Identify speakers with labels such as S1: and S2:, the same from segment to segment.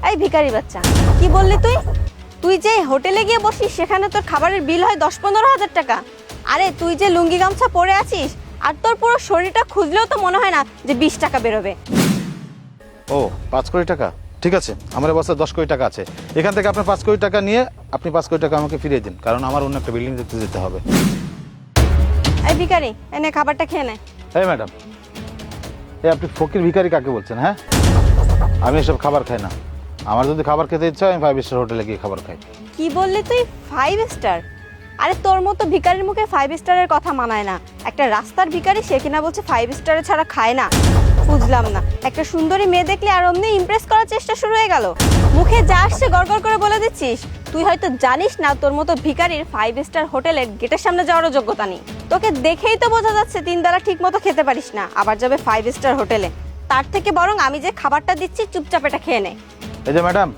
S1: এই ভিখারি বাচ্চা, কি বললি তুই? তুই যে হোটেলে গিয়ে বসিস সেখানে তোর খাবারের বিল হয় 10-15 হাজার টাকা। আরে তুই যে লুঙ্গি গামছা পরে আছিস আর তোর পুরো শরীরটা খুঁজলেও তো মনে হয় না যে 20 টাকা বেরোবে।
S2: ও 5 কোটি টাকা, ঠিক আছে। আমার অবস্থায় 10 কোটি টাকা আছে। এখান থেকে আপনার 5 কোটি টাকা নিয়ে আপনি 5 কোটি টাকা আমাকে ফিরিয়ে দিন, কারণ আমার অন্য একটা বিল্ডিং দেখতে যেতে হবে।
S1: এই ভিখারি, এনে খাবারটা খেয়ে নে।
S2: এই ম্যাডাম, এই আপনি ফকির ভিখারি কাকে বলছেন? হ্যাঁ, আমি এসব খাবার খাই না। আমার যদি খাবার খেতে ইচ্ছা হয় আমি 5 স্টার হোটেলে গিয়ে খাবার খাই।
S1: কি বললি তুই? 5 স্টার? আরে তোর মতো ভিখারির মুখে 5 স্টারের কথা মানায় না। একটা রাস্তার ভিখারি, সে কিনা বলছে 5 স্টারে ছাড়া খায় না। বুঝলাম না, একটা সুন্দরী মেয়ে দেখলে আর অমনি ইমপ্রেস করার চেষ্টা শুরু হয়ে গেল। মুখে যা আসছে গড়গড় করে বলে দিচ্ছিস। তুই হয়তো জানিস না তোর মতো ভিখারির 5 স্টার হোটেলের গেটের সামনে যাওয়ারও যোগ্যতা নেই। তোকে দেখেই তো বোঝা যাচ্ছে 3 বেলা ঠিক মতো খেতে পারিস না, আবার যাবে 5 স্টার হোটেলে। তার থেকে বরং আমি যে খাবারটা দিচ্ছি চুপচাপ এটা খেয়ে নে।
S2: এই যে ম্যাডাম,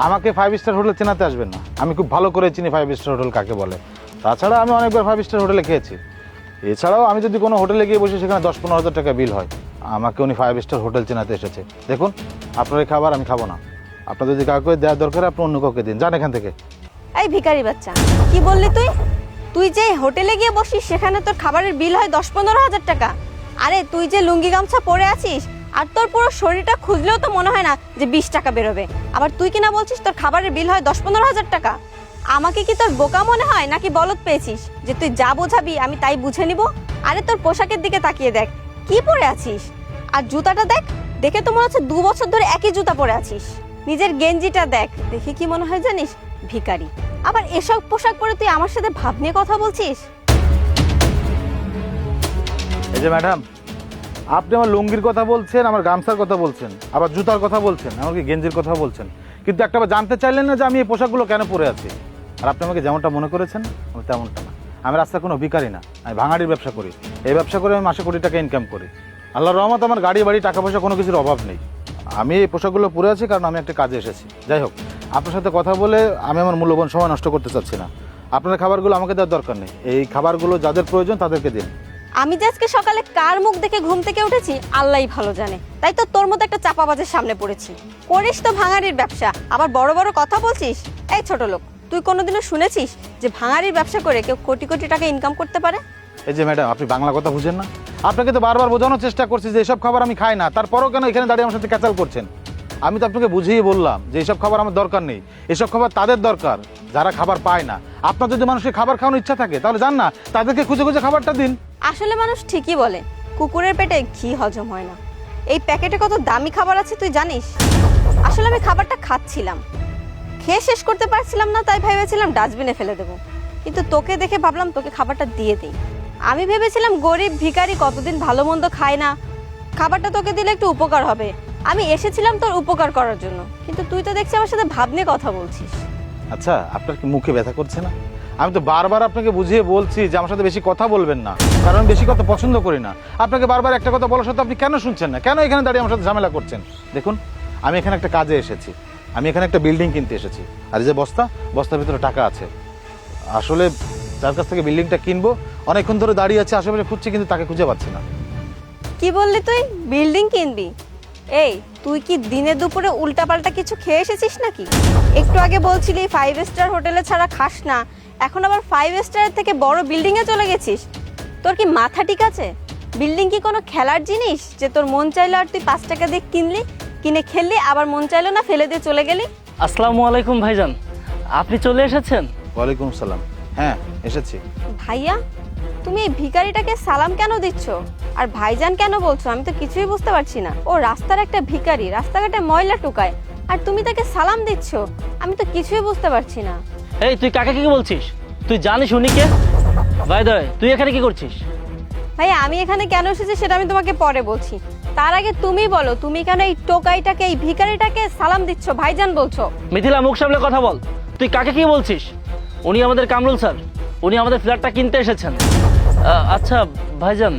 S2: আমাকে 5 স্টার হোটেল চেনাতে আসবেন না। আমি খুব ভালো করে চিনি 5 স্টার হোটেল কাকে বলে। তাছাড়া আমি অনেকবার 5 স্টার হোটেলে খেয়েছি। এছাড়াও আমি যদি কোনো হোটেলে গিয়ে বসে সেখানে 10-15 হাজার টাকা বিল হয়, আমাকে উনি 5 স্টার হোটেল চেনাতে এসেছে। দেখুন, আপনার এই খাবার আমি খাবো না। আপনার যদি কাউকে দেওয়ার দরকার আপনি অন্য কাউকে দিন, যান এখান থেকে।
S1: এই ভিখারি বাচ্চা, কি বললি তুই? তুই যে হোটেলে গিয়ে বসিস সেখানে তোর খাবারের বিল হয় 10-15 হাজার টাকা। আরে তুই যে লুঙ্গি গামছা পরে আছিস আর তোর পুরো শরীরটা খুঁজলেও তো মনে হয় না যে 20 টাকা বেরোবে। আবার তুই কিনা বলছিস তোর খাবারের বিল হয় 10-15 হাজার টাকা। আমাকে কি তোর বোকা মনে হয় নাকি বলদ পেয়েছিস যে তুই যা বোঝাবি আমি তাই বুঝে নিব? আরে তোর পোশাকের দিকে তাকিয়ে দেখ, কি পরে আছিস? আর জুতাটা দেখ, দেখে তো মনে হচ্ছে 2 বছর ধরে একই জুতা পরে আছিস। নিজের গেঞ্জিটা দেখ, দেখে কি মনে হয় জানিস? ভিখারি। আবার এসব পোশাক পরে তুই আমার সাথে ভাব নিয়ে কথা বলছিস?
S2: এই যে ম্যাডাম, আপনি আমার লুঙ্গির কথা বলছেন, আমার গামছার কথা বলছেন, আবার জুতার কথা বলছেন, এমনকি গেঞ্জির কথা বলছেন, কিন্তু একটাবার জানতে চাইলেন না যে আমি এই পোশাকগুলো কেন পরে আছি। আর আপনি আমাকে যেমনটা মনে করেছেন আমি তেমনটা না। আমি রাস্তার কোনো ভিখারি না, আমি ভাঙাড়ির ব্যবসা করি। এই ব্যবসা করে আমি মাসে কোটি টাকা ইনকাম করি। আল্লাহর রহমত, আমার গাড়ি বাড়ি টাকা পয়সা কোনো কিছুর অভাব নেই। আমি এই পোশাকগুলো পরে আছি কারণ আমি একটা কাজে এসেছি। যাই হোক, আপনার সাথে কথা বলে আমি আমার মূল্যবান সময় নষ্ট করতে চাচ্ছি না। আপনার খাবারগুলো আমাকে দেওয়ার দরকার নেই। এই খাবারগুলো যাদের প্রয়োজন তাদেরকে দিন।
S1: আমি যে আজকে সকালে কার মুখ দেখে ঘুম থেকে উঠেছি আল্লাহই ভালো জানে। তাই তো তোর মতো একটা চাপাবাজের সামনে পড়েছি। করিস তো ভাঙাড়ির ব্যবসা, আবার বড় বড় কথা বলছিস। এই ছোট লোক, তুই কোনোদিনও শুনেছিস যে ভাঙাড়ির ব্যবসা করে কেউ কোটি কোটি টাকা ইনকাম করতে পারে?
S2: এই যে ম্যাডাম, আপনি বাংলা কথা বুঝেন না? আপনাকে তো বারবার বোঝানোর চেষ্টা করছি যে এইসব খাবার আমি খাই না, তারপরও কেন এখানে দাঁড়িয়ে আমার সাথে ক্যাচাল করছেন? আমি তো আপনাকে বুঝিয়ে বললাম যে এইসব খাবার আমার দরকার নেই। এসব খাবার তাদের দরকার যারা খাবার পায় না। আপনার যদি মানুষের খাবার খাওয়ানোর ইচ্ছা থাকে তাহলে যান না, তাদেরকে খুঁজে খুঁজে খাবারটা দিন।
S1: আসলে মানুষ ঠিকই বলে, কুকুরের পেটে ঘি হজম হয় না। এই প্যাকেটে কত দামি খাবার আছে তুই জানিস? আসলে আমি খাবারটা খাচ্ছিলাম, খেয়ে শেষ করতে পারছিলাম না, তাই ভেবেছিলাম ডাস্টবিনে ফেলে দেবো। কিন্তু তোকে দেখে ভাবলাম তোকে খাবারটা দিয়ে দিই। আমি ভেবেছিলাম গরিব ভিখারি কতদিন ভালো মন্দ খায় না, খাবারটা তোকে দিলে একটু উপকার হবে। আমি এসেছিলাম তোর উপকার করার জন্য, কিন্তু তুই তো দেখছি আমার সাথে ভাব নিয়ে কথা বলছিস।
S2: আচ্ছা, আপনার কি মুখে ব্যথা করছে না? আমি তো বারবার আপনাকে বুঝিয়ে বলছি যে আমার সাথে বেশি কথা বলবেন না, কারণ আমি বেশি কথা পছন্দ করি না। আপনাকে বারবার একটা কথা বলার সাথে আপনি কেন শুনছেন না? কেন এখানে দাঁড়িয়ে আমার সাথে ঝামেলা করছেন? দেখুন, আমি এখানে একটা কাজে এসেছি, আমি এখানে একটা বিল্ডিং কিনতে এসেছি। আর এই যে বস্তার ভিতরে টাকা আছে। আসলে যার কাছ থেকে বিল্ডিংটা কিনবো অনেকক্ষণ ধরে দাঁড়িয়ে আছে, আশেপাশে খুঁজছি কিন্তু তাকে খুঁজে পাচ্ছি না।
S1: কি বললি তুই? বিল্ডিং কিনবি? এই তুই কি দিনে দুপুরে উল্টাপাল্টা কিছু খেয়ে এসেছিস নাকি? একটু আগে বলছিলি 5 স্টার হোটেলে ছাড়া খাস না, এখন আবার 5 স্টারের থেকে বড় বিল্ডিং এ চলে গেছিস। তোর কি মাথা ঠিক আছে? বিল্ডিং কি কোনো খেলার জিনিস যে তোর মন চাইলো আর তুই 5 টাকা দিয়ে কিনলি, কিনে খেললি, আবার মন চাইলো না ফেলে দিয়ে চলে গেলি?
S3: আসসালামু আলাইকুম ভাইজান, আপনি চলে এসেছেন?
S2: ওয়ালাইকুম সালাম। হ্যাঁ, এসেছি।
S1: ভাইয়া, তুমি এই ভিখারিটাকে সালাম কেন দিচ্ছ আর ভাইজান কেন বলছো? আমি তো কিছুই বুঝতে পারছি না। ও রাস্তার একটা ভিখারি, রাস্তাঘাটে ময়লা টুকায়, আর তুমি তাকে সালাম দিচ্ছ? আমি তো কিছুই বুঝতে পারছি না।
S3: এই তুই কাকে কি বলছিস? তুই জানিস উনি কে? ভাই দয়, তুই এখানে কি করছিস?
S1: ভাইয়া, আমি এখানে কেন এসেছি সেটা আমি তোমাকে পরে বলছি। তার আগে তুমি বলো, তুমি কেন এই টোকাইটাকে, এই ভিখারিটাকে সালাম দিচ্ছ, ভাইজান বলছো?
S3: মিথিলা, মুখ সামলে কথা বল। তুই কাকে কি বলছিস? উনি আমাদের কামরুল স্যার, উনি আমাদের ফ্ল্যাটটা কিনতে এসেছেন। আচ্ছা ভাইজান,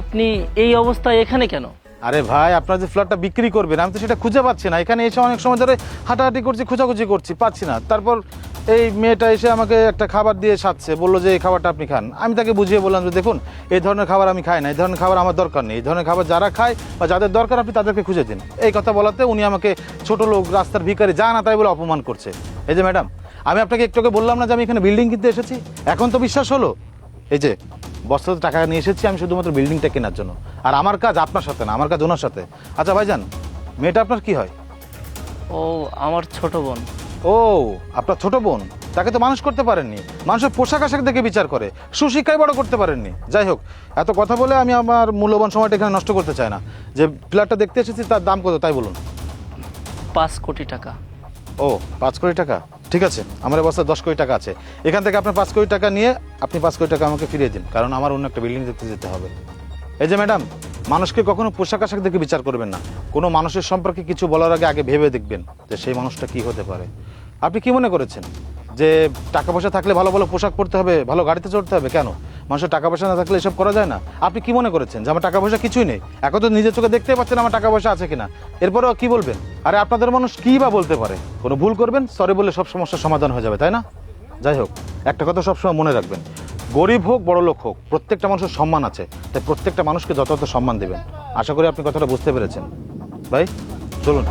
S3: আপনি এই অবস্থায় এখানে কেন?
S2: আরে ভাই, আপনার যে ফ্ল্যাটটা বিক্রি করবেন আমি তো সেটা খুঁজে পাচ্ছি না। এখানে এসে অনেক সময় ধরে হাঁটাহাঁটি করছি, খোঁজাখুঁজি করছি, পাচ্ছি না। তারপর এই মেয়েটা এসে আমাকে একটা খাবার দিয়ে সাজছে, বললো যে এই খাবারটা আপনি খান। আমি তাকে বুঝিয়ে বললাম যে দেখুন, এই ধরনের খাবার আমি খাই না, এই ধরনের খাবার আমার দরকার নেই, এই ধরনের খাবার যারা খায় বা যাদের দরকার আপনি তাদেরকে খুঁজে দিন। এই কথা বলাতে উনি আমাকে ছোট লোক, রাস্তার ভিখারি, যা না তাই বলে অপমান করছে। এই যে ম্যাডাম, আমি আপনাকে একটু আগে বললাম না যে আমি এখানে বিল্ডিং কিনতে এসেছি? এখন তো বিশ্বাস হলো? এই যে বস্তাতে টাকা নিয়ে এসেছি আমি শুধুমাত্র বিল্ডিংটা কেনার জন্য। আর আমার কাজ আপনার সাথে না, আমার কাজ ওনার সাথে। আচ্ছা ভাইজান, মেয়েটা আপনার কি হয়?
S3: ও আমার ছোট বোন।
S2: ও, আপনার ছোট বোন? তাকে তো মানুষ করতে পারেননি, মানুষের পোশাক আশাক দেখে বিচার করে, সুশিক্ষায় বড় করতে পারেননি। যাই হোক, এত কথা বলে আমি আমার মূল্যবান সময়টা এখানে নষ্ট করতে চাই না। যে ফ্ল্যাটটা দেখতে এসেছি তার দাম কত তাই বলুন।
S3: 5 কোটি টাকা।
S2: ও, 5 কোটি টাকা? ঠিক আছে, আমার অবস্থায় 10 কোটি টাকা আছে। এখান থেকে আপনার 5 কোটি টাকা নিয়ে আপনি 5 কোটি টাকা আমাকে ফিরিয়ে দিন, কারণ আমার অন্য একটা বিল্ডিং দেখতে যেতে হবে। এই যে ম্যাডাম, মানুষকে কখনো পোশাক আশাক দেখে বিচার করবেন না। কোনো মানুষের সম্পর্কে কিছু বলার আগে আগে ভেবে দেখবেন যে সেই মানুষটা কি হতে পারে। আপনি কি মনে করেছেন যে টাকা পয়সা থাকলে ভালো ভালো পোশাক পরতে হবে, ভালো গাড়িতে চড়তে হবে? কেন, মানুষের টাকা পয়সা না থাকলে এসব করা যায় না? আপনি কি মনে করেছেন যে আমার টাকা পয়সা কিছুই নেই? এখন তো নিজের চোখে দেখতেই পাচ্ছেন আমার টাকা পয়সা আছে কিনা। এরপরেও কি বলবেন? আরে আপনাদের মানুষ কি বা বলতে পারে? কোনো ভুল করবেন, সরি বললে সব সমস্যার সমাধান হয়ে যাবে, তাই না? যাই হোক, একটা কথা সবসময় মনে রাখবেন, গরিব হোক বড় লোক হোক, প্রত্যেকটা মানুষের সম্মান আছে, তাই প্রত্যেকটা মানুষকে যথাযথ সম্মান দেবেন। আশা করি আপনি কথাটা বুঝতে পেরেছেন। ভাই চলুন।